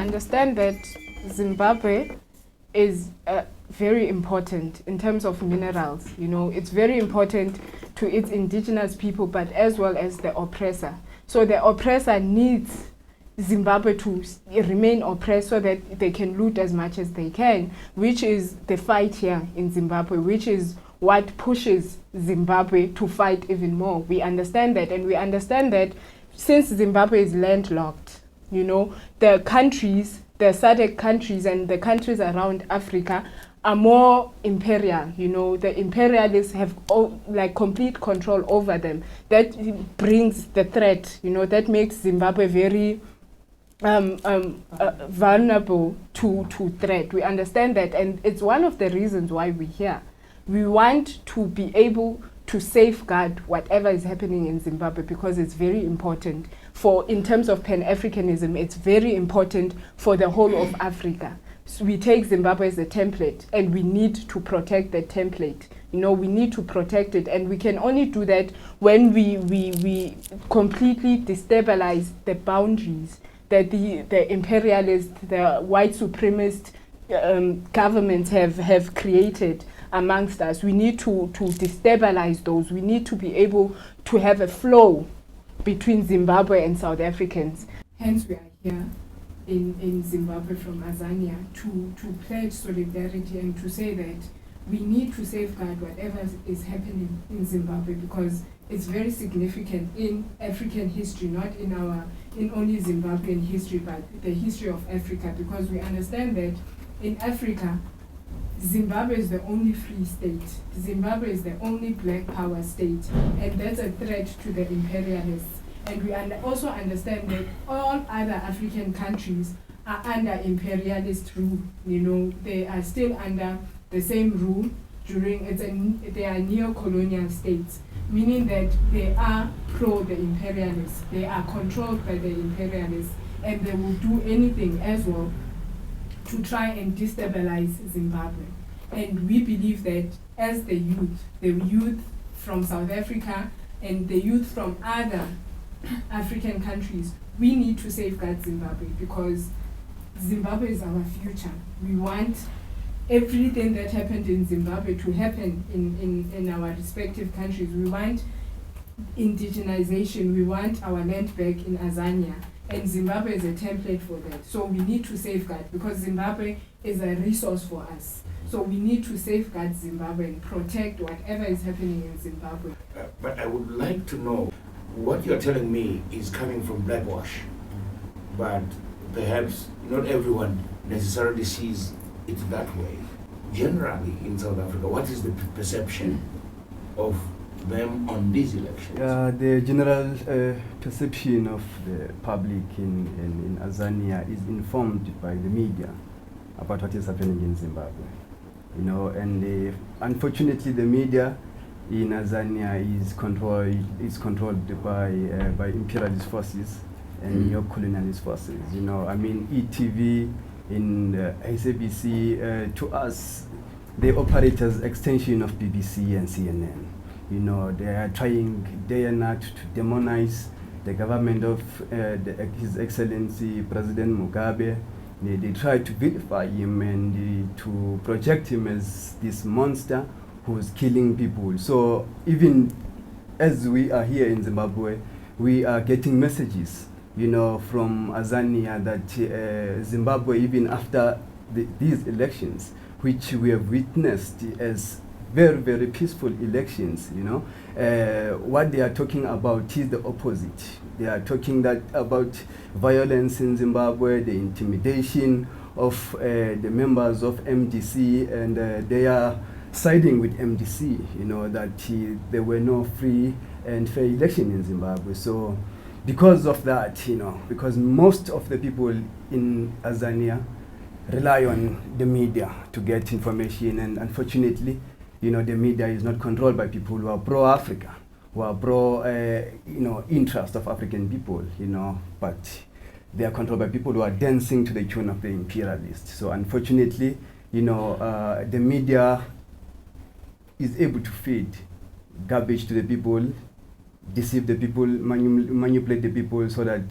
understand that Zimbabwe is very important in terms of minerals. You know, it's very important to its indigenous people, but as well as the oppressor. So the oppressor needs Zimbabwe to remain oppressed so that they can loot as much as they can, which is the fight here in Zimbabwe, which is what pushes Zimbabwe to fight even more. We understand that, and we understand that since Zimbabwe is landlocked, you know, the countries, the SADC countries and the countries around Africa are more imperial. You know, the imperialists have like complete control over them. That brings the threat, you know, that makes Zimbabwe very vulnerable to threat. We understand that, and it's one of the reasons why we're here. We want to be able to safeguard whatever is happening in Zimbabwe, because it's very important for, in terms of Pan-Africanism, it's very important for the whole of Africa. So we take Zimbabwe as a template, and we need to protect that template. You know, we need to protect it, and we can only do that when we completely destabilize the boundaries that the imperialist, the white supremacist governments have created amongst us. We need to destabilize those. We need to be able to have a flow between Zimbabwe and South Africans. Hence, we are here in Zimbabwe from Azania to pledge solidarity and to say that we need to safeguard whatever is happening in Zimbabwe, because it's very significant in African history, not in only Zimbabwean history, but the history of Africa, because we understand that in Africa, Zimbabwe is the only free state. Zimbabwe is the only black power state, and that's a threat to the imperialists. And we also understand that all other African countries are under imperialist rule. You know, they are still under the same rule they are neo-colonial states, meaning that they are the imperialists. They are controlled by the imperialists, and they will do anything as well to try and destabilize Zimbabwe. And we believe that as the youth from South Africa and the youth from other African countries, we need to safeguard Zimbabwe, because Zimbabwe is our future. We want everything that happened in Zimbabwe to happen in our respective countries. We want indigenization. We want our land back in Azania. And Zimbabwe is a template for that. So we need to safeguard, because Zimbabwe is a resource for us. So we need to safeguard Zimbabwe and protect whatever is happening in Zimbabwe. But I would like to know, what you're telling me is coming from Blackwash, but perhaps not everyone necessarily sees it that way. Generally in South Africa, what is the perception of them on these elections? The general perception of the public in Azania is informed by the media about what is happening in Zimbabwe. You know, and unfortunately, the media in Azania is controlled by imperialist forces and neo-colonialist forces. You know, I mean, ETV in SABC, to us, they operate as extension of BBC and CNN. You know, they are trying day and night to demonize the government of His Excellency President Mugabe. They try to vilify him and to project him as this monster who's killing people. So even as we are here in Zimbabwe, we are getting messages, you know, from Azania that Zimbabwe, even after these elections, which we have witnessed as very, very peaceful elections, you know, what they are talking about is the opposite. They are talking about violence in Zimbabwe, the intimidation of the members of MDC, and they are siding with MDC, you know, that there were no free and fair election in Zimbabwe. So because of that, you know, because most of the people in Azania rely on the media to get information, and unfortunately, you know, the media is not controlled by people who are pro-Africa, who are pro, you know, interest of African people, you know, but they are controlled by people who are dancing to the tune of the imperialists. So unfortunately, you know, the media is able to feed garbage to the people, deceive the people, manipulate the people so that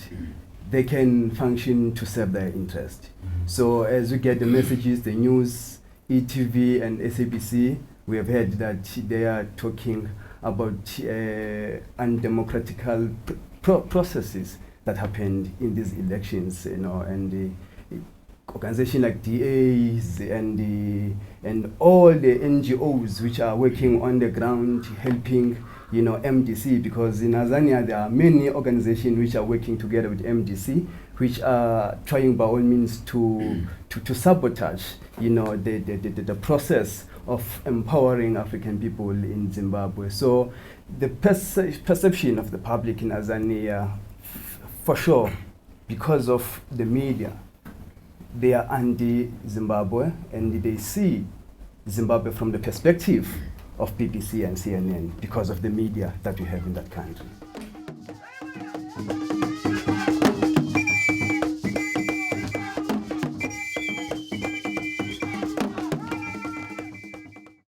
they can function to serve their interest. So as we get the messages, the news, ETV and SABC, we have heard that they are talking about undemocratical processes that happened in these elections, you know, and the organization like DAs and all the NGOs which are working on the ground helping, you know, MDC, because in Azania there are many organizations which are working together with MDC, which are trying by all means to sabotage, you know, the process of empowering African people in Zimbabwe. So the perception of the public in Azania, for sure, because of the media, they are anti-Zimbabwe and they see Zimbabwe from the perspective of BBC and CNN because of the media that we have in that country.